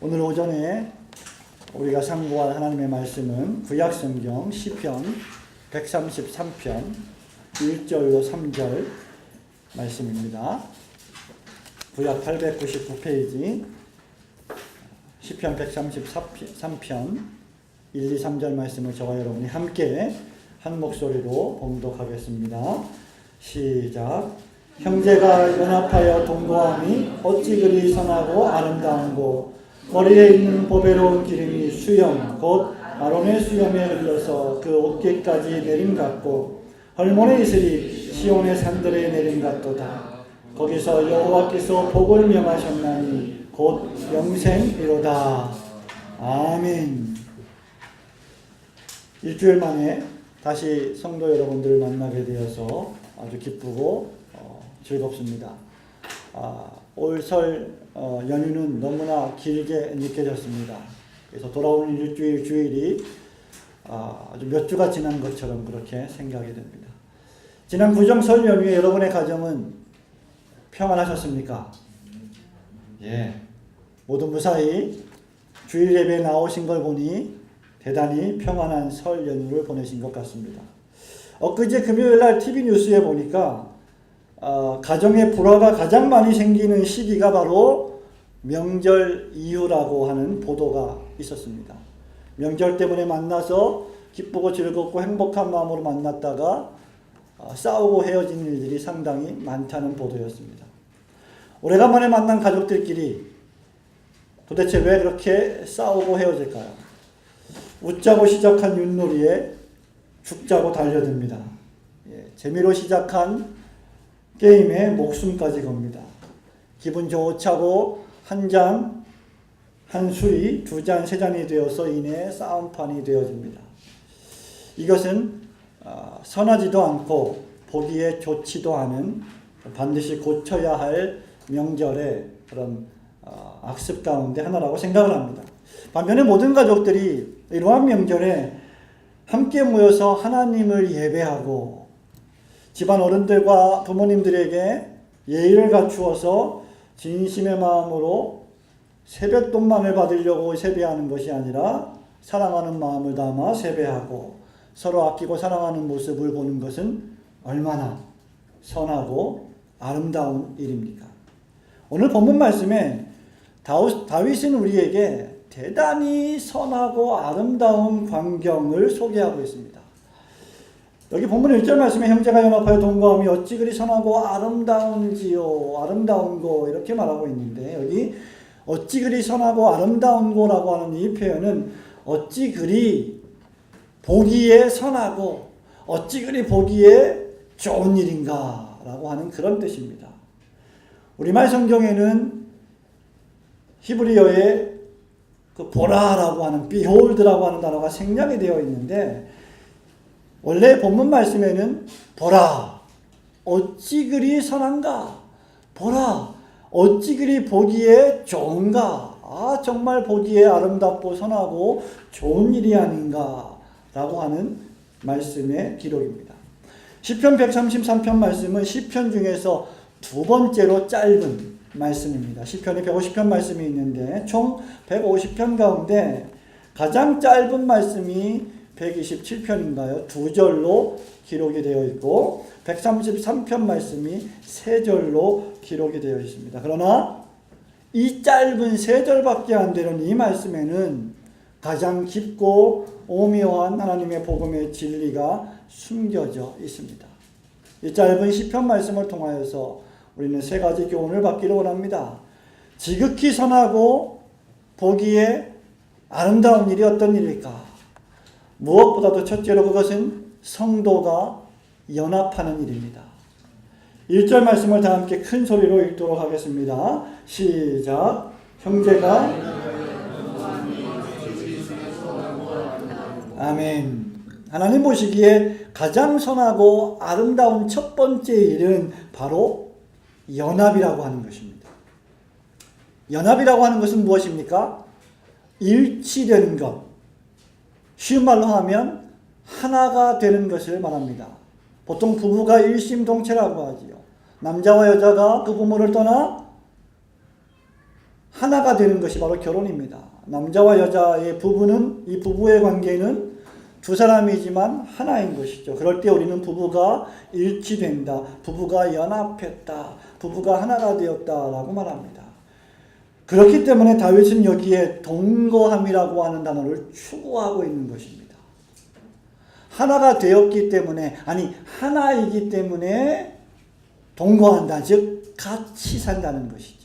오늘 오전에 우리가 상고할 하나님의 말씀은 구약성경 시편 133편 1절로 3절 말씀입니다. 구약 899페이지 시편 133편 1, 2, 3절 말씀을 저와 여러분이 함께 한 목소리로 봉독하겠습니다. 시작. 형제가 연합하여 동거함이 어찌 그리 선하고 아름다운고, 머리에 있는 보배로운 기름이 수염 곧 아론의 수염에 흘러서 그 어깨까지 내림 같고, 헐몬의 이슬이 시온의 산들에 내림 같도다. 거기서 여호와께서 복을 명하셨나니 곧 영생이로다. 아멘. 일주일 만에 다시 성도 여러분들을 만나게 되어서 아주 기쁘고 즐겁습니다. 올 설 연휴는 너무나 길게 느껴졌습니다. 그래서 돌아오는 일주일 주일이 아주 몇 주가 지난 것처럼 그렇게 생각이 됩니다. 지난 구정 설 연휴에 여러분의 가정은 평안하셨습니까? 예. 모두 무사히 주일 예배에 나오신 걸 보니 대단히 평안한 설 연휴를 보내신 것 같습니다. 엊그제 금요일날 TV 뉴스에 보니까 가정의 불화가 가장 많이 생기는 시기가 바로 명절 이후라고 하는 보도가 있었습니다. 명절 때문에 만나서 기쁘고 즐겁고 행복한 마음으로 만났다가 싸우고 헤어진 일들이 상당히 많다는 보도였습니다. 오래간만에 만난 가족들끼리 도대체 왜 그렇게 싸우고 헤어질까요? 웃자고 시작한 윷놀이에 죽자고 달려듭니다. 재미로 시작한 게임에 목숨까지 겁니다. 기분 좋자고 한 잔, 한 술이 두 잔, 세 잔이 되어서 이내 싸움판이 되어집니다. 이것은 선하지도 않고 보기에 좋지도 않은 반드시 고쳐야 할 명절의 그런 악습 가운데 하나라고 생각을 합니다. 반면에 모든 가족들이 이러한 명절에 함께 모여서 하나님을 예배하고 집안 어른들과 부모님들에게 예의를 갖추어서 진심의 마음으로 세뱃돈만을 받으려고 세배하는 것이 아니라 사랑하는 마음을 담아 세배하고 서로 아끼고 사랑하는 모습을 보는 것은 얼마나 선하고 아름다운 일입니까? 오늘 본문 말씀에 다윗은 우리에게 대단히 선하고 아름다운 광경을 소개하고 있습니다. 여기 본문 1절 말씀에 형제가 연합하여 동거함이 어찌 그리 선하고 아름다운지요, 아름다운고 이렇게 말하고 있는데, 여기 어찌 그리 선하고 아름다운고라고 하는 이 표현은 어찌 그리 보기에 선하고 어찌 그리 보기에 좋은 일인가 라고 하는 그런 뜻입니다. 우리말 성경에는 히브리어의 그 보라라고 하는 behold라고 하는 단어가 생략이 되어 있는데, 원래 본문 말씀에는 보라 어찌 그리 선한가, 보라 어찌 그리 보기에 좋은가, 정말 보기에 아름답고 선하고 좋은 일이 아닌가 라고 하는 말씀의 기록입니다. 시편 133편 말씀은 시편 중에서 두 번째로 짧은 말씀입니다. 시편이 150편 말씀이 있는데 총 150편 가운데 가장 짧은 말씀이 127편인가요? 두 절로 기록이 되어 있고 133편 말씀이 세 절로 기록이 되어 있습니다. 그러나 이 짧은 세 절밖에 안 되는 이 말씀에는 가장 깊고 오묘한 하나님의 복음의 진리가 숨겨져 있습니다. 이 짧은 시편 말씀을 통하여서 우리는 세 가지 교훈을 받기를 원합니다. 지극히 선하고 보기에 아름다운 일이 어떤 일일까? 무엇보다도 첫째로 그것은 성도가 연합하는 일입니다. 1절 말씀을 다 함께 큰 소리로 읽도록 하겠습니다. 시작. 형제가 아멘. 하나님 보시기에 가장 선하고 아름다운 첫 번째 일은 바로 연합이라고 하는 것입니다. 연합이라고 하는 것은 무엇입니까? 일치되는 것. 쉬운 말로 하면 하나가 되는 것을 말합니다. 보통 부부가 일심동체라고 하지요. 남자와 여자가 그 부모를 떠나 하나가 되는 것이 바로 결혼입니다. 남자와 여자의 부부는, 이 부부의 관계는 두 사람이지만 하나인 것이죠. 그럴 때 우리는 부부가 일치된다, 부부가 연합했다, 부부가 하나가 되었다라고 말합니다. 그렇기 때문에 다윗은 여기에 동거함이라고 하는 단어를 추구하고 있는 것입니다. 하나가 되었기 때문에, 아니 하나이기 때문에 동거한다, 즉 같이 산다는 것이죠.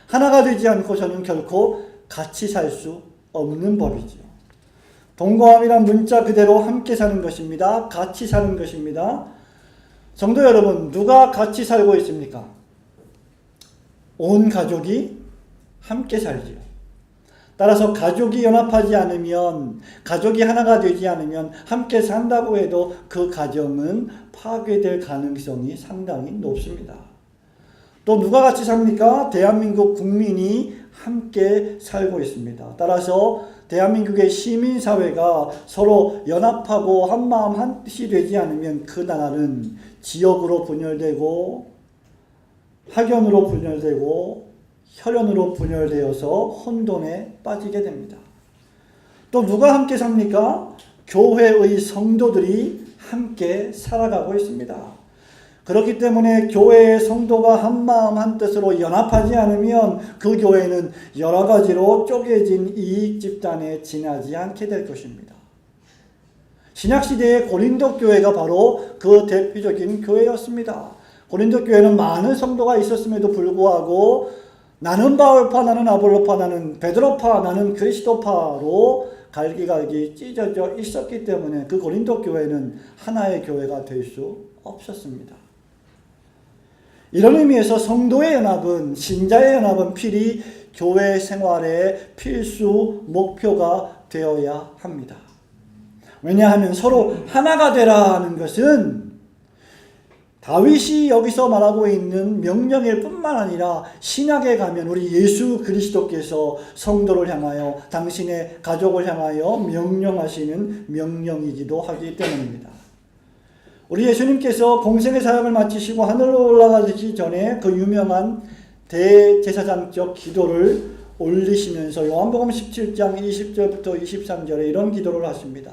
하나가 되지 않고서는 결코 같이 살 수 없는 법이죠. 동거함이란 문자 그대로 함께 사는 것입니다. 같이 사는 것입니다. 성도 여러분, 누가 같이 살고 있습니까? 온 가족이 함께 살지요. 따라서 가족이 연합하지 않으면, 가족이 하나가 되지 않으면 함께 산다고 해도 그 가정은 파괴될 가능성이 상당히 높습니다. 또 누가 같이 삽니까? 대한민국 국민이 함께 살고 있습니다. 따라서 대한민국의 시민사회가 서로 연합하고 한마음 한뜻이 되지 않으면 그 나라는 지역으로 분열되고 학연으로 분열되고 혈연으로 분열되어서 혼돈에 빠지게 됩니다. 또 누가 함께 삽니까? 교회의 성도들이 함께 살아가고 있습니다. 그렇기 때문에 교회의 성도가 한마음 한뜻으로 연합하지 않으면 그 교회는 여러 가지로 쪼개진 이익 집단에 지나지 않게 될 것입니다. 신약시대의 고린도 교회가 바로 그 대표적인 교회였습니다. 고린도 교회는 많은 성도가 있었음에도 불구하고 나는 바울파, 나는 아볼로파, 나는 베드로파, 나는 그리스도파로 갈기갈기 찢어져 있었기 때문에 그 고린도 교회는 하나의 교회가 될 수 없었습니다. 이런 의미에서 성도의 연합은, 신자의 연합은 필히 교회 생활의 필수 목표가 되어야 합니다. 왜냐하면 서로 하나가 되라는 것은 다윗이 여기서 말하고 있는 명령일 뿐만 아니라 신약에 가면 우리 예수 그리스도께서 성도를 향하여, 당신의 가족을 향하여 명령하시는 명령이기도 하기 때문입니다. 우리 예수님께서 공생의 사역을 마치시고 하늘로 올라가기 전에 그 유명한 대제사장적 기도를 올리시면서 요한복음 17장 20절부터 23절에 이런 기도를 하십니다.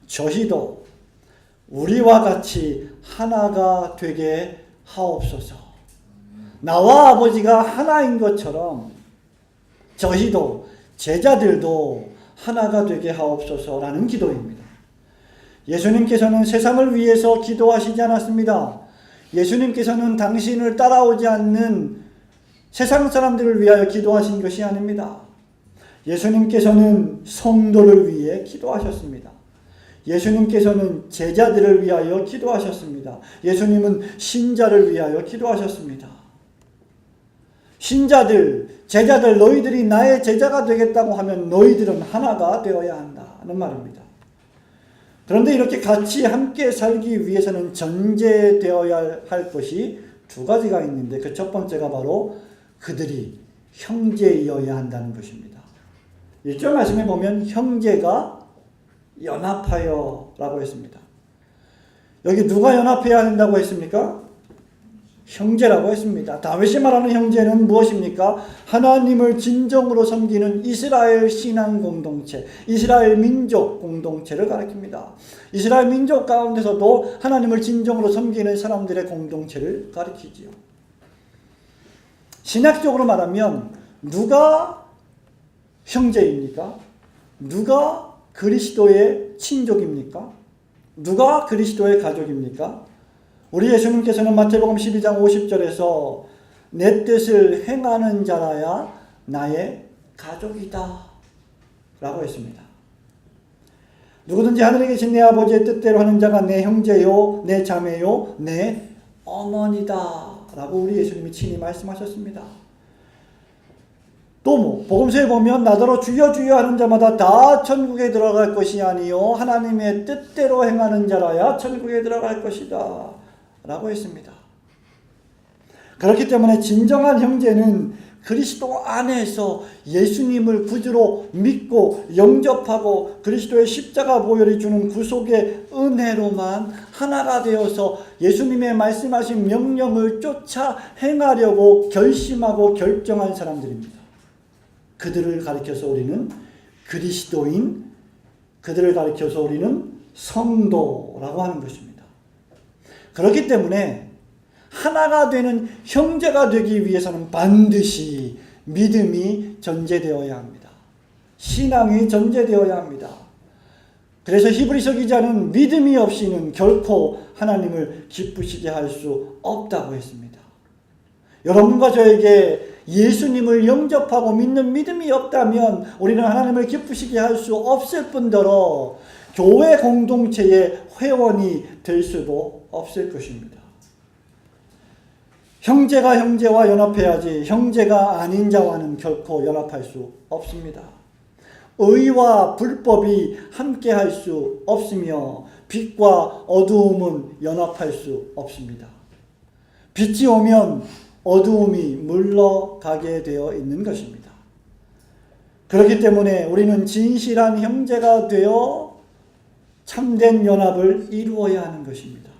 저희도 우리와 같이 하나가 되게 하옵소서. 나와 아버지가 하나인 것처럼 저희도, 제자들도 하나가 되게 하옵소서라는 기도입니다. 예수님께서는 세상을 위해서 기도하시지 않았습니다. 예수님께서는 당신을 따라오지 않는 세상 사람들을 위하여 기도하신 것이 아닙니다. 예수님께서는 성도를 위해 기도하셨습니다. 예수님께서는 제자들을 위하여 기도하셨습니다. 예수님은 신자를 위하여 기도하셨습니다. 신자들, 제자들, 너희들이 나의 제자가 되겠다고 하면 너희들은 하나가 되어야 한다는 말입니다. 그런데 이렇게 같이 함께 살기 위해서는 전제되어야 할 것이 두 가지가 있는데 그 첫 번째가 바로 그들이 형제이어야 한다는 것입니다. 1절 말씀에 보면 형제가 연합하여 라고 했습니다. 여기 누가 연합해야 한다고 했습니까? 형제라고 했습니다. 다윗이 말하는 형제는 무엇입니까? 하나님을 진정으로 섬기는 이스라엘 신앙 공동체, 이스라엘 민족 공동체를 가리킵니다. 이스라엘 민족 가운데서도 하나님을 진정으로 섬기는 사람들의 공동체를 가리키지요. 신학적으로 말하면 누가 형제입니까? 누가 그리스도의 친족입니까? 누가 그리스도의 가족입니까? 우리 예수님께서는 마태복음 12장 50절에서 내 뜻을 행하는 자라야 나의 가족이다 라고 했습니다. 누구든지 하늘에 계신 내 아버지의 뜻대로 하는 자가 내 형제요, 내 자매요, 내 어머니다 라고 우리 예수님이 친히 말씀하셨습니다. 또 복음서에 보면 나더러 주여 주여 하는 자마다 다 천국에 들어갈 것이 아니요 하나님의 뜻대로 행하는 자라야 천국에 들어갈 것이다 라고 했습니다. 그렇기 때문에 진정한 형제는 그리스도 안에서 예수님을 구주로 믿고 영접하고 그리스도의 십자가 보혈이 주는 구속의 은혜로만 하나가 되어서 예수님의 말씀하신 명령을 쫓아 행하려고 결심하고 결정한 사람들입니다. 그들을 가리켜서 우리는 그리스도인, 그들을 가리켜서 우리는 성도라고 하는 것입니다. 그렇기 때문에 하나가 되는 형제가 되기 위해서는 반드시 믿음이 전제되어야 합니다. 신앙이 전제되어야 합니다. 그래서 히브리서 기자는 믿음이 없이는 결코 하나님을 기쁘시게 할 수 없다고 했습니다. 여러분과 저에게 예수님을 영접하고 믿는 믿음이 없다면 우리는 하나님을 기쁘시게 할 수 없을 뿐더러 교회 공동체의 회원이 될 수도 없을 것입니다. 형제가 형제와 연합해야지 형제가 아닌 자와는 결코 연합할 수 없습니다. 의와 불법이 함께할 수 없으며 빛과 어두움은 연합할 수 없습니다. 빛이 오면 어두움이 물러가게 되어 있는 것입니다. 그렇기 때문에 우리는 진실한 형제가 되어 참된 연합을 이루어야 하는 것입니다.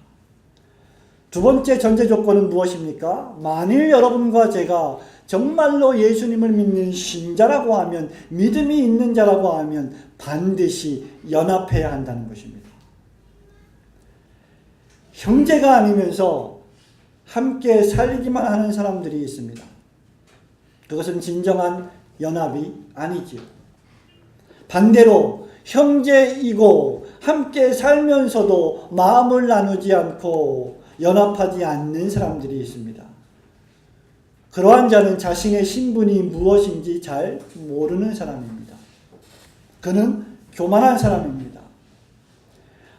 두 번째 전제 조건은 무엇입니까? 만일 여러분과 제가 정말로 예수님을 믿는 신자라고 하면, 믿음이 있는 자라고 하면 반드시 연합해야 한다는 것입니다. 형제가 아니면서 함께 살기만 하는 사람들이 있습니다. 그것은 진정한 연합이 아니지요. 반대로 형제이고 함께 살면서도 마음을 나누지 않고 연합하지 않는 사람들이 있습니다. 그러한 자는 자신의 신분이 무엇인지 잘 모르는 사람입니다. 그는 교만한 사람입니다.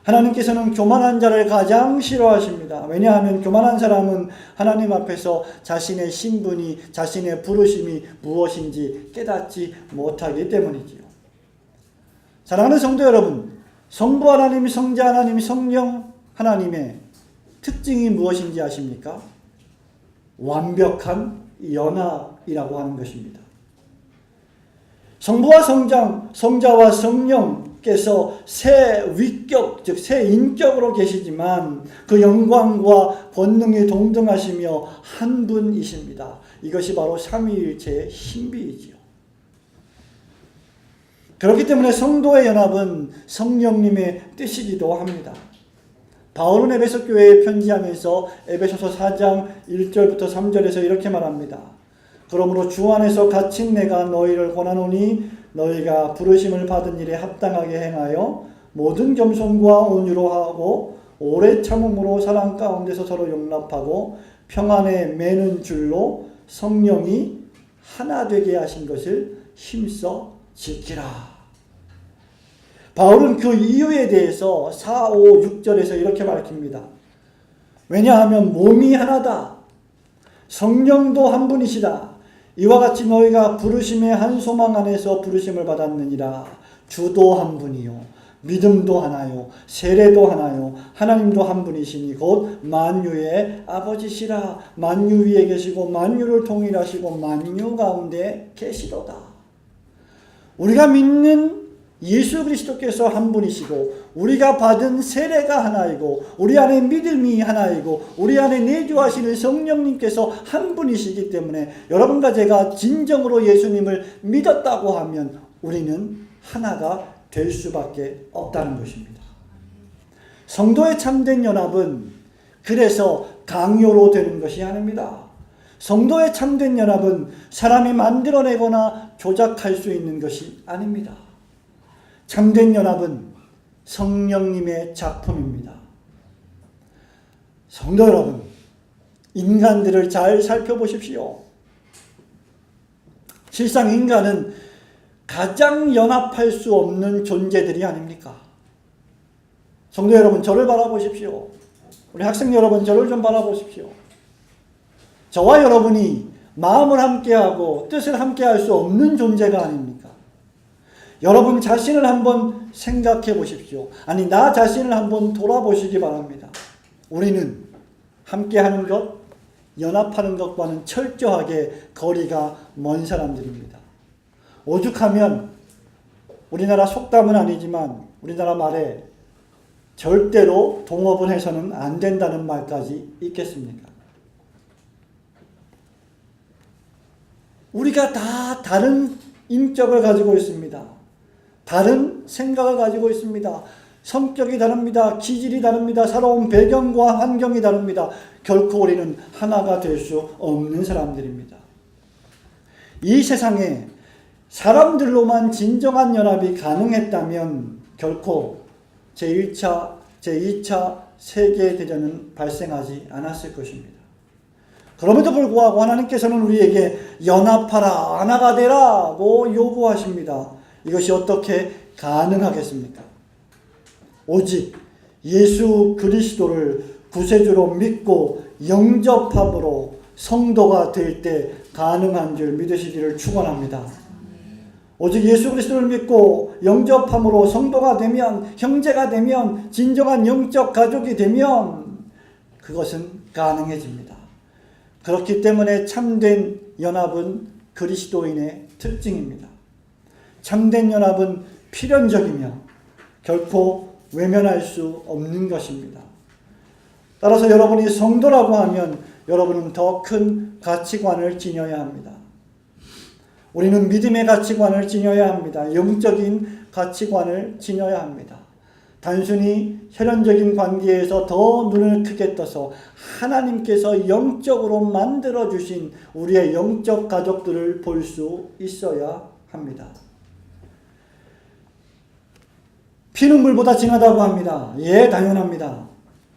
하나님께서는 교만한 자를 가장 싫어하십니다. 왜냐하면 교만한 사람은 하나님 앞에서 자신의 신분이, 자신의 부르심이 무엇인지 깨닫지 못하기 때문이지요. 사랑하는 성도 여러분, 성부 하나님, 성자 하나님, 성령 하나님의 특징이 무엇인지 아십니까? 완벽한 연합이라고 하는 것입니다. 성부와 성장, 성자와 성령께서 새 위격, 즉 새 인격으로 계시지만 그 영광과 권능이 동등하시며 한 분이십니다. 이것이 바로 삼위일체의 신비이지요. 그렇기 때문에 성도의 연합은 성령님의 뜻이기도 합니다. 바울은 에베소 교회에 편지하면서 에베소서 4장 1절부터 3절에서 이렇게 말합니다. 그러므로 주 안에서 갇힌 내가 너희를 권하노니 너희가 부르심을 받은 일에 합당하게 행하여 모든 겸손과 온유로 하고 오래 참음으로 사랑 가운데서 서로 용납하고 평안에 매는 줄로 성령이 하나 되게 하신 것을 힘써 지키라. 바울은 그 이유에 대해서 4, 5, 6절에서 이렇게 밝힙니다. 왜냐하면 몸이 하나다. 성령도 한 분이시다. 이와 같이 너희가 부르심의 한 소망 안에서 부르심을 받았느니라. 주도 한 분이요, 믿음도 하나요, 세례도 하나요, 하나님도 한 분이시니 곧 만유의 아버지시라. 만유 위에 계시고 만유를 통일하시고 만유 가운데 계시도다. 우리가 믿는 예수 그리스도께서 한 분이시고 우리가 받은 세례가 하나이고 우리 안에 믿음이 하나이고 우리 안에 내주하시는 성령님께서 한 분이시기 때문에 여러분과 제가 진정으로 예수님을 믿었다고 하면 우리는 하나가 될 수밖에 없다는 것입니다. 성도의 참된 연합은 그래서 강요로 되는 것이 아닙니다. 성도의 참된 연합은 사람이 만들어내거나 조작할 수 있는 것이 아닙니다. 참된 연합은 성령님의 작품입니다. 성도 여러분, 인간들을 잘 살펴보십시오. 실상 인간은 가장 연합할 수 없는 존재들이 아닙니까? 성도 여러분, 저를 바라보십시오. 우리 학생 여러분, 저를 좀 바라보십시오. 저와 여러분이 마음을 함께하고 뜻을 함께할 수 없는 존재가 아닙니까? 여러분 자신을 한번 생각해 보십시오. 아니, 나 자신을 한번 돌아보시기 바랍니다. 우리는 함께하는 것, 연합하는 것과는 철저하게 거리가 먼 사람들입니다. 오죽하면 우리나라 속담은 아니지만 우리나라 말에 절대로 동업을 해서는 안 된다는 말까지 있겠습니까? 우리가 다 다른 인격을 가지고 있습니다. 다른 생각을 가지고 있습니다. 성격이 다릅니다. 기질이 다릅니다. 살아온 배경과 환경이 다릅니다. 결코 우리는 하나가 될 수 없는 사람들입니다. 이 세상에 사람들로만 진정한 연합이 가능했다면 결코 제1차, 제2차 세계대전은 발생하지 않았을 것입니다. 그럼에도 불구하고 하나님께서는 우리에게 연합하라, 하나가 되라고 요구하십니다. 이것이 어떻게 가능하겠습니까? 오직 예수 그리스도를 구세주로 믿고 영접함으로 성도가 될 때 가능한 줄 믿으시기를 축원합니다. 오직 예수 그리스도를 믿고 영접함으로 성도가 되면, 형제가 되면, 진정한 영적 가족이 되면 그것은 가능해집니다. 그렇기 때문에 참된 연합은 그리스도인의 특징입니다. 참된 연합은 필연적이며 결코 외면할 수 없는 것입니다. 따라서 여러분이 성도라고 하면 여러분은 더 큰 가치관을 지녀야 합니다. 우리는 믿음의 가치관을 지녀야 합니다. 영적인 가치관을 지녀야 합니다. 단순히 혈연적인 관계에서 더 눈을 크게 떠서 하나님께서 영적으로 만들어주신 우리의 영적 가족들을 볼 수 있어야 합니다. 피는 물보다 진하다고 합니다. 예, 당연합니다.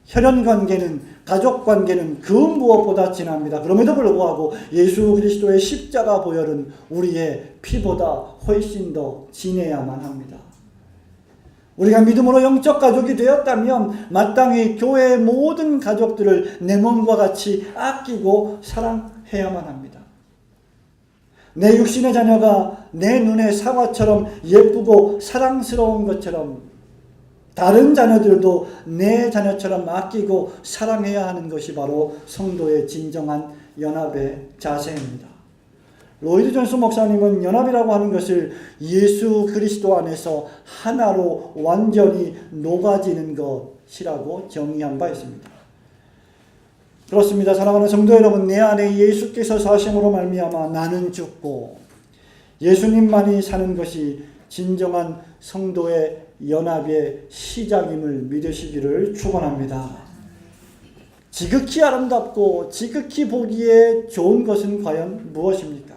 혈연관계는, 가족관계는 그 무엇보다 진합니다. 그럼에도 불구하고 예수 그리스도의 십자가 보혈은 우리의 피보다 훨씬 더 진해야만 합니다. 우리가 믿음으로 영적 가족이 되었다면 마땅히 교회의 모든 가족들을 내 몸과 같이 아끼고 사랑해야만 합니다. 내 육신의 자녀가 내 눈에 사과처럼 예쁘고 사랑스러운 것처럼 다른 자녀들도 내 자녀처럼 아끼고 사랑해야 하는 것이 바로 성도의 진정한 연합의 자세입니다. 로이드 존스 목사님은 연합이라고 하는 것을 예수 그리스도 안에서 하나로 완전히 녹아지는 것이라고 정의한 바 있습니다. 그렇습니다. 사랑하는 성도 여러분, 내 안에 예수께서 사심으로 말미암아 나는 죽고 예수님만이 사는 것이 진정한 성도의 연합의 시작임을 믿으시기를 축원합니다. 지극히 아름답고 지극히 보기에 좋은 것은 과연 무엇입니까?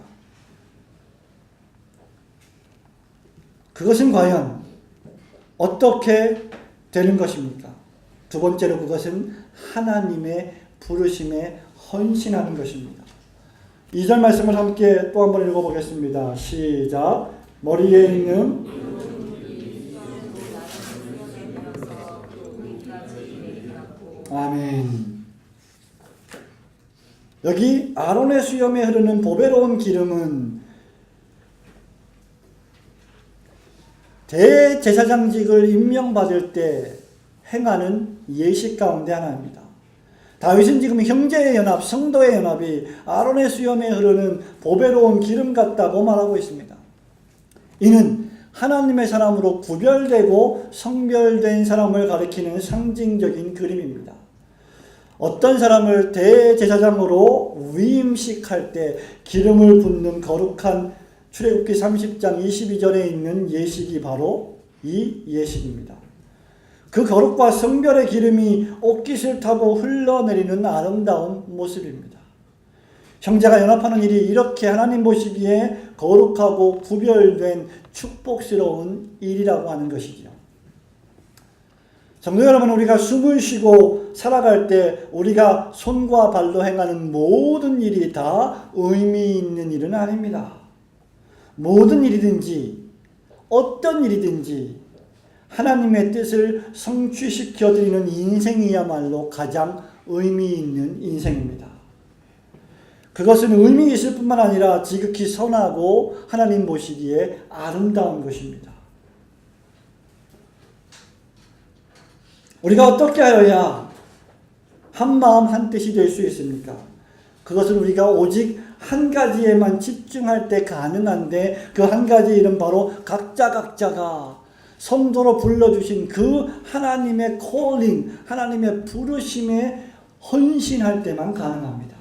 그것은 과연 어떻게 되는 것입니까? 두 번째로 그것은 하나님의 부르심에 헌신하는 것입니다. 2절 말씀을 함께 또 한번 읽어보겠습니다. 시작. 머리에 있는 아멘. 여기 아론의 수염에 흐르는 보배로운 기름은 대제사장직을 임명받을 때 행하는 예식 가운데 하나입니다. 다윗은 지금 형제의 연합, 성도의 연합이 아론의 수염에 흐르는 보배로운 기름 같다고 말하고 있습니다. 이는 하나님의 사람으로 구별되고 성별된 사람을 가리키는 상징적인 그림입니다. 어떤 사람을 대제사장으로 위임식할 때 기름을 붓는 거룩한 출애굽기 30장 22절에 있는 예식이 바로 이 예식입니다. 그 거룩과 성별의 기름이 옷깃을 타고 흘러내리는 아름다운 모습입니다. 형제가 연합하는 일이 이렇게 하나님 보시기에 거룩하고 구별된 축복스러운 일이라고 하는 것이지요. 성도 여러분, 우리가 숨을 쉬고 살아갈 때 우리가 손과 발로 행하는 모든 일이 다 의미 있는 일은 아닙니다. 모든 일이든지 어떤 일이든지 하나님의 뜻을 성취시켜 드리는 인생이야말로 가장 의미 있는 인생입니다. 그것은 의미 있을 뿐만 아니라 지극히 선하고 하나님 보시기에 아름다운 것입니다. 우리가 어떻게 하여야 한 마음 한 뜻이 될 수 있습니까? 그것은 우리가 오직 한 가지에만 집중할 때 가능한데 그 한 가지 이름 바로 각자가 성도로 불러주신 그 하나님의 콜링, 하나님의 부르심에 헌신할 때만 가능합니다.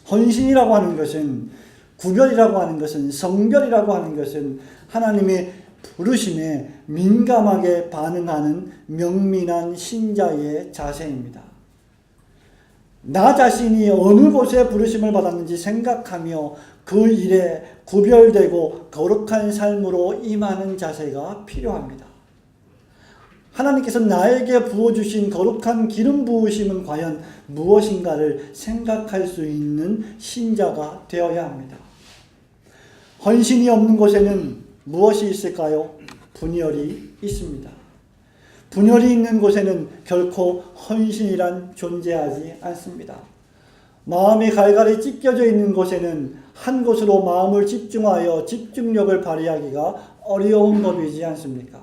헌신이라고 하는 것은, 구별이라고 하는 것은, 성별이라고 하는 것은 하나님의 부르심에 민감하게 반응하는 명민한 신자의 자세입니다. 나 자신이 어느 곳에 부르심을 받았는지 생각하며 그 일에 구별되고 거룩한 삶으로 임하는 자세가 필요합니다. 하나님께서 나에게 부어주신 거룩한 기름 부으심은 과연 무엇인가를 생각할 수 있는 신자가 되어야 합니다. 헌신이 없는 곳에는 무엇이 있을까요? 분열이 있습니다. 분열이 있는 곳에는 결코 헌신이란 존재하지 않습니다. 마음이 갈갈이 찢겨져 있는 곳에는 한 곳으로 마음을 집중하여 집중력을 발휘하기가 어려운 법이지 않습니까?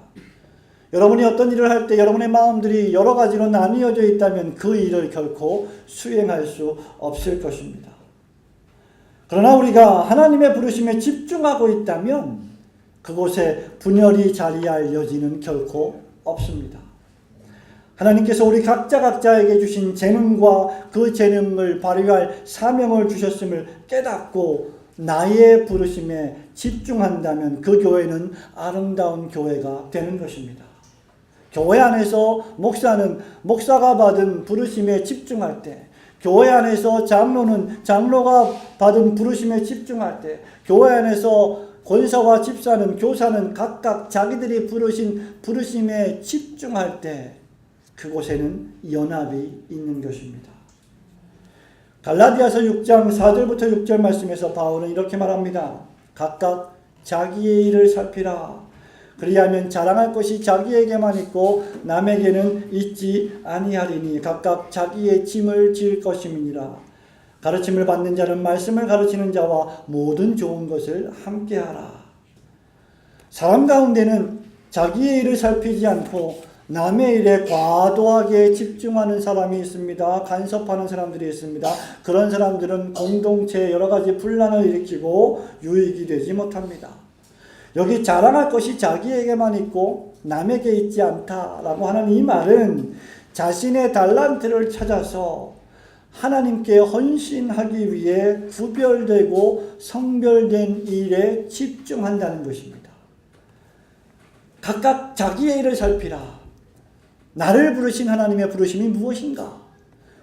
여러분이 어떤 일을 할 때 여러분의 마음들이 여러 가지로 나뉘어져 있다면 그 일을 결코 수행할 수 없을 것입니다. 그러나 우리가 하나님의 부르심에 집중하고 있다면 그곳에 분열이 자리할 여지는 결코 없습니다. 하나님께서 우리 각자에게 주신 재능과 그 재능을 발휘할 사명을 주셨음을 깨닫고 나의 부르심에 집중한다면 그 교회는 아름다운 교회가 되는 것입니다. 교회 안에서 목사는 목사가 받은 부르심에 집중할 때, 교회 안에서 장로는 장로가 받은 부르심에 집중할 때, 교회 안에서 권사와 집사는, 교사는 각각 자기들이 부르신 부르심에 집중할 때 그곳에는 연합이 있는 것입니다. 갈라디아서 6장 4절부터 6절 말씀에서 바울은 이렇게 말합니다. 각각 자기의 일을 살피라. 그리하면 자랑할 것이 자기에게만 있고 남에게는 있지 아니하리니 각각 자기의 짐을 질 것임이니라. 가르침을 받는 자는 말씀을 가르치는 자와 모든 좋은 것을 함께하라. 사람 가운데는 자기의 일을 살피지 않고 남의 일에 과도하게 집중하는 사람이 있습니다. 간섭하는 사람들이 있습니다. 그런 사람들은 공동체에 여러 가지 분란을 일으키고 유익이 되지 못합니다. 여기 자랑할 것이 자기에게만 있고 남에게 있지 않다라고 하는 이 말은 자신의 달란트를 찾아서 하나님께 헌신하기 위해 구별되고 성별된 일에 집중한다는 것입니다. 각각 자기의 일을 살피라. 나를 부르신 하나님의 부르심이 무엇인가?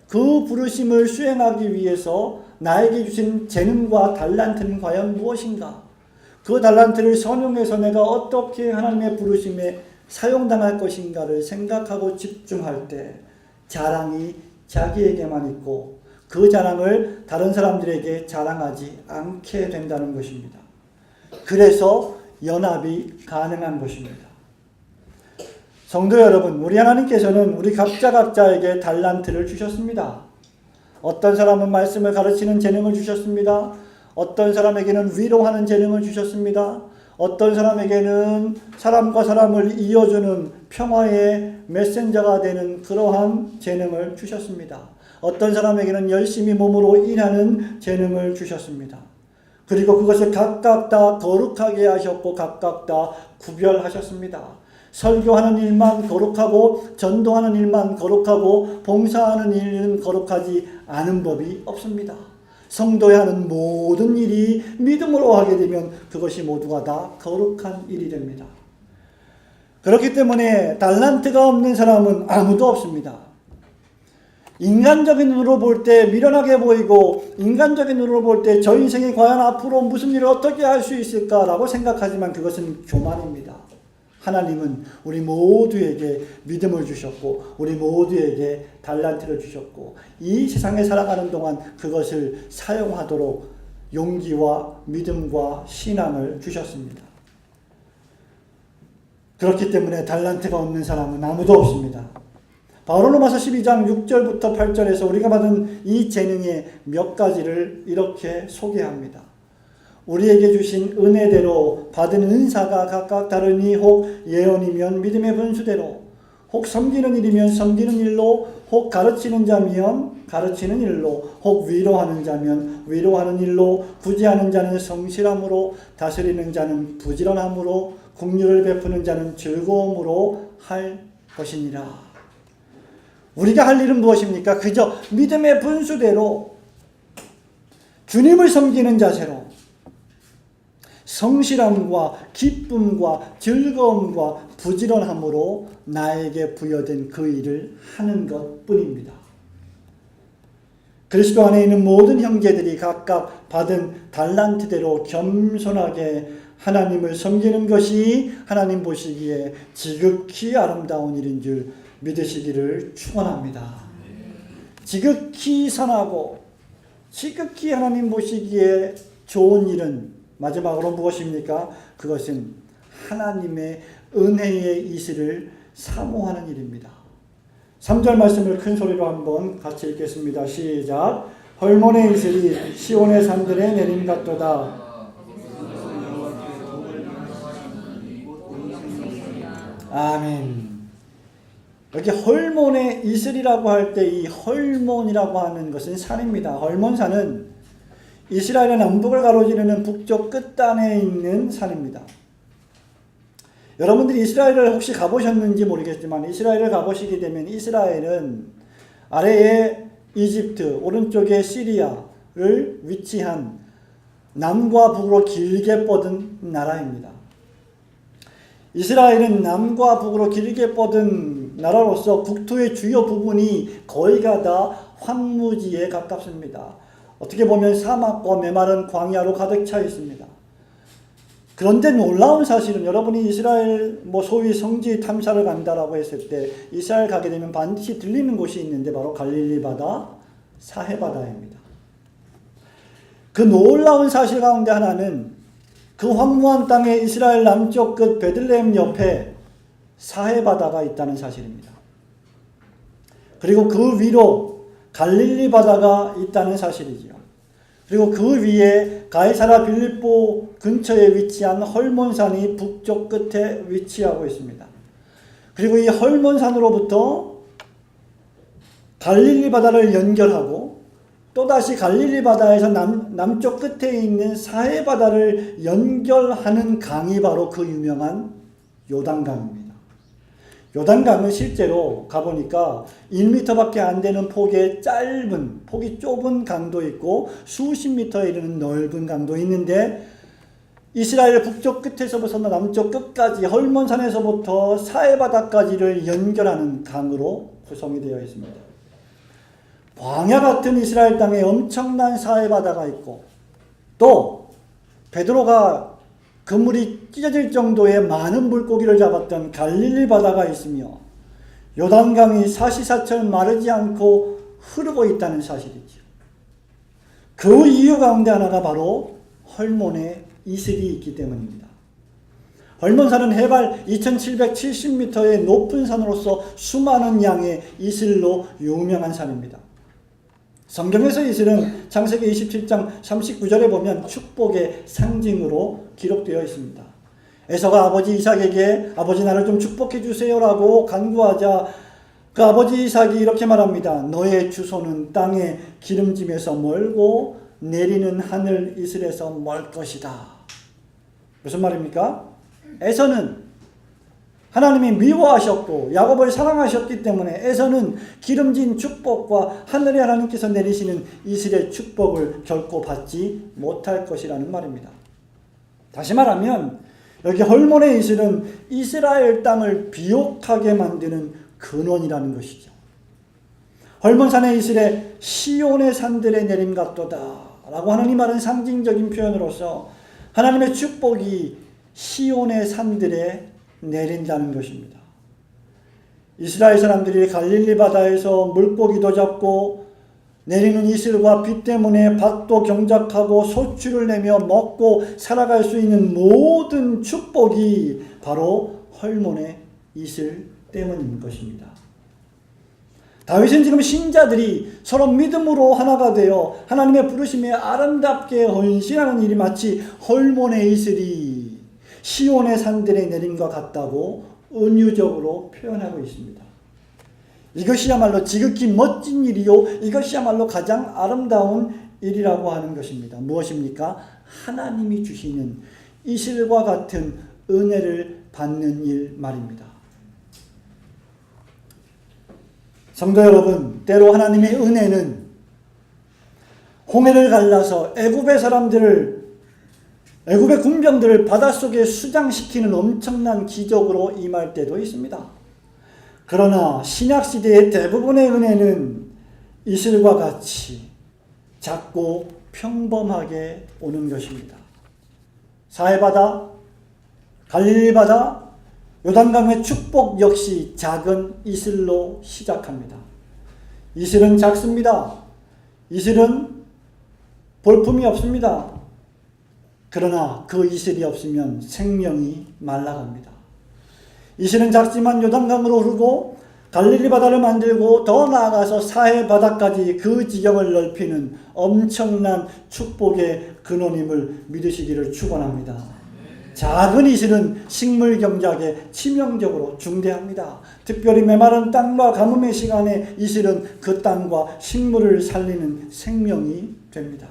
그 부르심을 수행하기 위해서 나에게 주신 재능과 달란트는 과연 무엇인가? 그 달란트를 선용해서 내가 어떻게 하나님의 부르심에 사용당할 것인가를 생각하고 집중할 때 자랑이 자기에게만 있고 그 자랑을 다른 사람들에게 자랑하지 않게 된다는 것입니다. 그래서 연합이 가능한 것입니다. 성도 여러분, 우리 하나님께서는 우리 각자에게 달란트를 주셨습니다. 어떤 사람은 말씀을 가르치는 재능을 주셨습니다. 어떤 사람에게는 위로하는 재능을 주셨습니다. 어떤 사람에게는 사람과 사람을 이어주는 평화의 메신저가 되는 그러한 재능을 주셨습니다. 어떤 사람에게는 열심히 몸으로 일하는 재능을 주셨습니다. 그리고 그것을 각각 다 거룩하게 하셨고 각각 다 구별하셨습니다. 설교하는 일만 거룩하고 전도하는 일만 거룩하고 봉사하는 일은 거룩하지 않은 법이 없습니다. 성도에 하는 모든 일이 믿음으로 하게 되면 그것이 모두가 다 거룩한 일이 됩니다. 그렇기 때문에 달란트가 없는 사람은 아무도 없습니다. 인간적인 눈으로 볼 때 미련하게 보이고 인간적인 눈으로 볼 때 저 인생이 과연 앞으로 무슨 일을 어떻게 할 수 있을까라고 생각하지만 그것은 교만입니다. 하나님은 우리 모두에게 믿음을 주셨고 우리 모두에게 달란트를 주셨고 이 세상에 살아가는 동안 그것을 사용하도록 용기와 믿음과 신앙을 주셨습니다. 그렇기 때문에 달란트가 없는 사람은 아무도 없습니다. 바울로마서 12장 6절부터 8절에서 우리가 받은 이 재능의 몇 가지를 이렇게 소개합니다. 우리에게 주신 은혜대로 받은 은사가 각각 다르니 혹 예언이면 믿음의 분수대로 혹 섬기는 일이면 섬기는 일로, 혹 가르치는 자면 가르치는 일로, 혹 위로하는 자면 위로하는 일로, 구제하는 자는 성실함으로, 다스리는 자는 부지런함으로, 긍휼을 베푸는 자는 즐거움으로 할 것이니라. 우리가 할 일은 무엇입니까? 그저 믿음의 분수대로 주님을 섬기는 자세로 성실함과 기쁨과 즐거움과 부지런함으로 나에게 부여된 그 일을 하는 것뿐입니다. 그리스도 안에 있는 모든 형제들이 각각 받은 달란트대로 겸손하게 하나님을 섬기는 것이 하나님 보시기에 지극히 아름다운 일인 줄 믿으시기를 축원합니다. 지극히 선하고 지극히 하나님 보시기에 좋은 일은 마지막으로 무엇입니까? 그것은 하나님의 은혜의 이슬을 사모하는 일입니다. 3절 말씀을 큰 소리로 한번 같이 읽겠습니다. 시작. 헐몬의 이슬이 시온의 산들에 내림 같도다. 아멘. 여기 헐몬의 이슬이라고 할 때 이 헐몬이라고 하는 것은 산입니다. 헐몬산은 이스라엘의 남북을 가로지르는 북쪽 끝단에 있는 산입니다. 여러분들이 이스라엘을 혹시 가보셨는지 모르겠지만 이스라엘을 가보시게 되면 이스라엘은 아래에 이집트, 오른쪽에 시리아를 위치한 남과 북으로 길게 뻗은 나라입니다. 이스라엘은 남과 북으로 길게 뻗은 나라로서 국토의 주요 부분이 거의가 다 황무지에 가깝습니다. 어떻게 보면 사막과 메마른 광야로 가득 차 있습니다. 그런데 놀라운 사실은 여러분이 이스라엘 소위 성지 탐사를 간다라고 했을 때 이스라엘 가게 되면 반드시 들리는 곳이 있는데 바로 갈릴리 바다, 사해 바다입니다. 그 놀라운 사실 가운데 하나는 그 황무한 땅에 이스라엘 남쪽 끝 베들레헴 옆에 사해 바다가 있다는 사실입니다. 그리고 그 위로 갈릴리 바다가 있다는 사실이지요. 그리고 그 위에 가이사라 빌립보 근처에 위치한 헐몬산이 북쪽 끝에 위치하고 있습니다. 그리고 이 헐몬산으로부터 갈릴리 바다를 연결하고 또다시 갈릴리 바다에서 남쪽 끝에 있는 사해 바다를 연결하는 강이 바로 그 유명한 요단강입니다. 요단강은 실제로 가보니까 1m밖에 안 되는 폭이 좁은 강도 있고 수십 미터에 이르는 넓은 강도 있는데 이스라엘 북쪽 끝에서부터 남쪽 끝까지 헐몬산에서부터 사해바다까지를 연결하는 강으로 구성이 되어 있습니다. 광야 같은 이스라엘 땅에 엄청난 사해바다가 있고 또 베드로가 그물이 찢어질 정도의 많은 물고기를 잡았던 갈릴리 바다가 있으며 요단강이 사시사철 마르지 않고 흐르고 있다는 사실이죠. 그 이유 가운데 하나가 바로 헐몬의 이슬이 있기 때문입니다. 헐몬산은 해발 2770m의 높은 산으로서 수많은 양의 이슬로 유명한 산입니다. 성경에서 이슬은 창세기 27장 39절에 보면 축복의 상징으로 기록되어 있습니다. 에서가 아버지 이삭에게 아버지 나를 좀 축복해 주세요라고 간구하자 그 아버지 이삭이 이렇게 말합니다. 너의 주소는 땅의 기름짐에서 멀고 내리는 하늘 이슬에서 멀 것이다. 무슨 말입니까? 에서는 하나님이 미워하셨고 야곱을 사랑하셨기 때문에 에서는 기름진 축복과 하늘의 하나님께서 내리시는 이슬의 축복을 결코 받지 못할 것이라는 말입니다. 다시 말하면 여기 헐몬의 이슬은 이스라엘 땅을 비옥하게 만드는 근원이라는 것이죠. 헐몬산의 이슬에 시온의 산들의 내림 같도다 라고 하나님 말은 상징적인 표현으로서 하나님의 축복이 시온의 산들에 내린다는 것입니다. 이스라엘 사람들이 갈릴리 바다에서 물고기도 잡고 내리는 이슬과 비 때문에 밭도 경작하고 소출을 내며 먹고 살아갈 수 있는 모든 축복이 바로 헐몬의 이슬 때문인 것입니다. 다윗은 지금 신자들이 서로 믿음으로 하나가 되어 하나님의 부르심에 아름답게 헌신하는 일이 마치 헐몬의 이슬이 시온의 산들에 내림과 같다고 은유적으로 표현하고 있습니다. 이것이야말로 지극히 멋진 일이요 이것이야말로 가장 아름다운 일이라고 하는 것입니다. 무엇입니까? 하나님이 주시는 이슬과 같은 은혜를 받는 일 말입니다. 성도 여러분, 때로 하나님의 은혜는 홍해를 갈라서 애굽의 군병들을 바닷속에 수장시키는 엄청난 기적으로 임할 때도 있습니다. 그러나 신약시대의 대부분의 은혜는 이슬과 같이 작고 평범하게 오는 것입니다. 사해바다, 갈릴리바다, 요단강의 축복 역시 작은 이슬로 시작합니다. 이슬은 작습니다. 이슬은 볼품이 없습니다. 그러나 그 이슬이 없으면 생명이 말라갑니다. 이슬은 작지만 요단강으로 흐르고 갈릴리 바다를 만들고 더 나아가서 사해 바다까지 그 지경을 넓히는 엄청난 축복의 근원임을 믿으시기를 축원합니다. 작은 이슬은 식물 경작에 치명적으로 중대합니다. 특별히 메마른 땅과 가뭄의 시간에 이슬은 그 땅과 식물을 살리는 생명이 됩니다.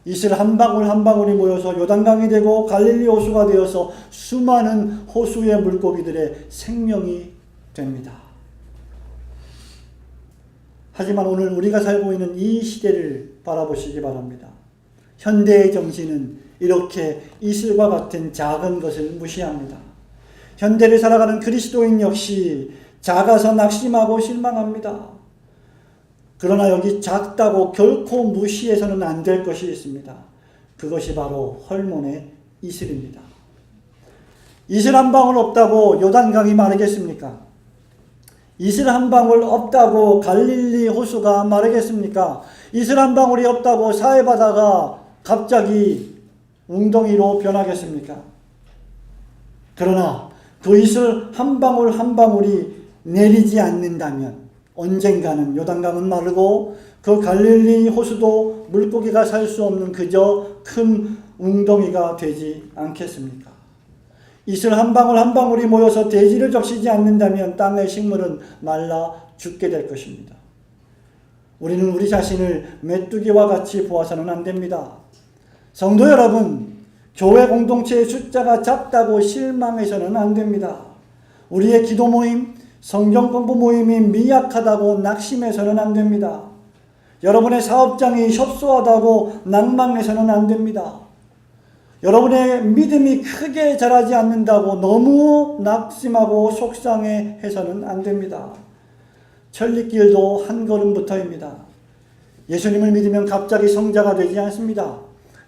이슬 한 방울 한 방울이 모여서 요단강이 되고 갈릴리 호수가 되어서 수많은 호수의 물고기들의 생명이 됩니다. 하지만 오늘 우리가 살고 있는 이 시대를 바라보시기 바랍니다. 현대의 정신은 이렇게 이슬과 같은 작은 것을 무시합니다. 현대를 살아가는 그리스도인 역시 작아서 낙심하고 실망합니다. 그러나 여기 작다고 결코 무시해서는 안 될 것이 있습니다. 그것이 바로 헐몬의 이슬입니다. 이슬 한 방울 없다고 요단강이 마르겠습니까? 이슬 한 방울 없다고 갈릴리 호수가 마르겠습니까? 이슬 한 방울이 없다고 사해바다가 갑자기 웅덩이로 변하겠습니까? 그러나 그 이슬 한 방울 한 방울이 내리지 않는다면 언젠가는 요단강은 마르고 그 갈릴리 호수도 물고기가 살 수 없는 그저 큰 웅덩이가 되지 않겠습니까? 이슬 한 방울 한 방울이 모여서 대지를 적시지 않는다면 땅의 식물은 말라 죽게 될 것입니다. 우리는 우리 자신을 메뚜기와 같이 보아서는 안 됩니다. 성도 여러분, 교회 공동체의 숫자가 작다고 실망해서는 안 됩니다. 우리의 기도 모임, 성경 공부 모임이 미약하다고 낙심해서는 안 됩니다. 여러분의 사업장이 협소하다고 낭망해서는 안 됩니다. 여러분의 믿음이 크게 자라지 않는다고 너무 낙심하고 속상해해서는 안 됩니다. 천리길도 한 걸음부터입니다. 예수님을 믿으면 갑자기 성자가 되지 않습니다.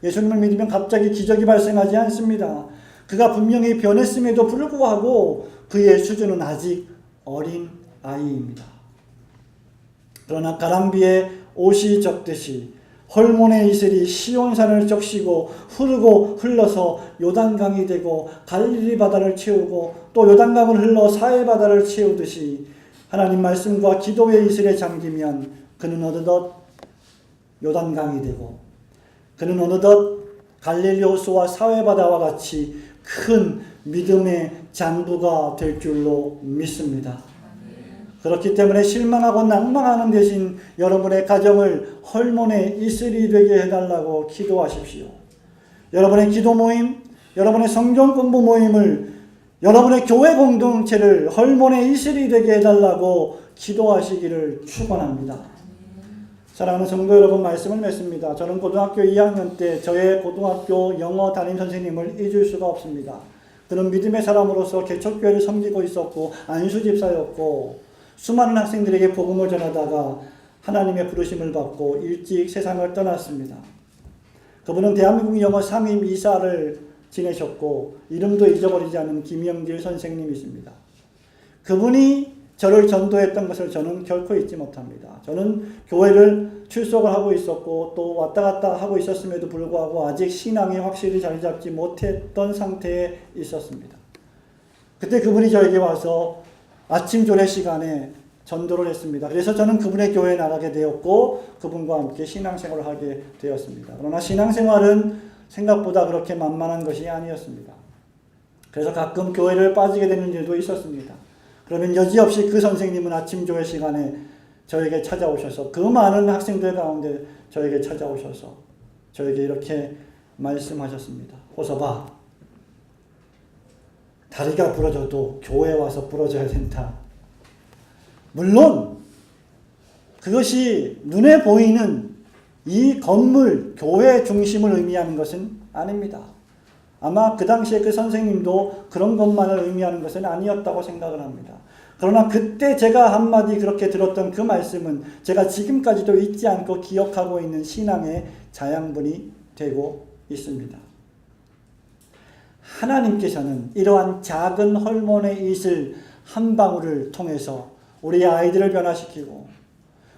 예수님을 믿으면 갑자기 기적이 발생하지 않습니다. 그가 분명히 변했음에도 불구하고 그의 수준은 아직 어린 아이입니다. 그러나 가람비에 옷이 적듯이 헐몬의 이슬이 시온산을 적시고 흐르고 흘러서 요단강이 되고 갈릴리 바다를 채우고 또 요단강을 흘러 사해 바다를 채우듯이 하나님 말씀과 기도의 이슬에 잠기면 그는 어느덧 요단강이 되고 그는 어느덧 갈릴리 호수와 사해 바다와 같이 큰 믿음의 장부가 될 줄로 믿습니다. 그렇기 때문에 실망하고 낭망하는 대신 여러분의 가정을 헐몬의 이슬이 되게 해달라고 기도하십시오. 여러분의 기도 모임, 여러분의 성경 공부 모임을, 여러분의 교회 공동체를 헐몬의 이슬이 되게 해달라고 기도하시기를 축원합니다. 사랑하는 성도 여러분, 말씀을 맺습니다. 저는 고등학교 2학년 때 저의 고등학교 영어 담임 선생님을 잊을 수가 없습니다. 그는 믿음의 사람으로서 개척교회를 섬기고 있었고 안수집사였고 수많은 학생들에게 복음을 전하다가 하나님의 부르심을 받고 일찍 세상을 떠났습니다. 그분은 대한민국 영어 상임 이사를 지내셨고 이름도 잊어버리지 않은 김영길 선생님이십니다. 그분이 저를 전도했던 것을 저는 결코 잊지 못합니다. 저는 교회를 출석을 하고 있었고 또 왔다 갔다 하고 있었음에도 불구하고 아직 신앙이 확실히 자리 잡지 못했던 상태에 있었습니다. 그때 그분이 저에게 와서 아침 조례 시간에 전도를 했습니다. 그래서 저는 그분의 교회에 나가게 되었고 그분과 함께 신앙생활을 하게 되었습니다. 그러나 신앙생활은 생각보다 그렇게 만만한 것이 아니었습니다. 그래서 가끔 교회를 빠지게 되는 일도 있었습니다. 그러면 여지없이 그 선생님은 아침 조회 시간에 저에게 찾아오셔서 그 많은 학생들 가운데 저에게 찾아오셔서 저에게 이렇게 말씀하셨습니다. 호서봐, 다리가 부러져도 교회에 와서 부러져야 된다. 물론 그것이 눈에 보이는 이 건물, 교회 중심을 의미하는 것은 아닙니다. 아마 그 당시에 그 선생님도 그런 것만을 의미하는 것은 아니었다고 생각을 합니다. 그러나 그때 제가 한마디 그렇게 들었던 그 말씀은 제가 지금까지도 잊지 않고 기억하고 있는 신앙의 자양분이 되고 있습니다. 하나님께서는 이러한 작은 hormon의 이슬 한 방울을 통해서 우리 아이들을 변화시키고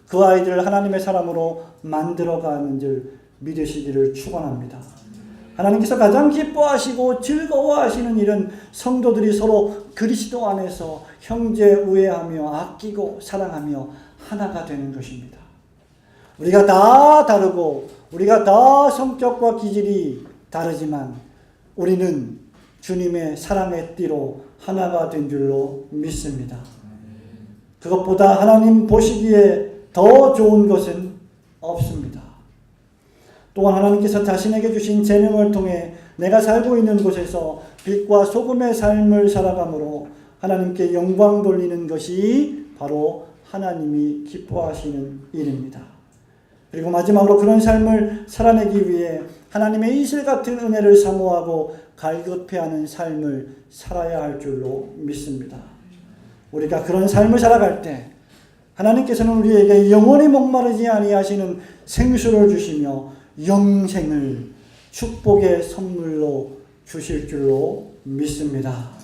그 아이들을 하나님의 사람으로 만들어가는 줄 믿으시기를 축원합니다. 하나님께서 가장 기뻐하시고 즐거워하시는 일은 성도들이 서로 그리스도 안에서 형제 우애하며 아끼고 사랑하며 하나가 되는 것입니다. 우리가 다 다르고 우리가 다 성격과 기질이 다르지만 우리는 주님의 사랑의 띠로 하나가 된 줄로 믿습니다. 그것보다 하나님 보시기에 더 좋은 것은 없습니다. 또한 하나님께서 자신에게 주신 재능을 통해 내가 살고 있는 곳에서 빛과 소금의 삶을 살아감으로 하나님께 영광 돌리는 것이 바로 하나님이 기뻐하시는 일입니다. 그리고 마지막으로 그런 삶을 살아내기 위해 하나님의 이슬 같은 은혜를 사모하고 갈급해하는 삶을 살아야 할 줄로 믿습니다. 우리가 그런 삶을 살아갈 때 하나님께서는 우리에게 영원히 목마르지 아니하시는 생수를 주시며 영생을 축복의 선물로 주실 줄로 믿습니다.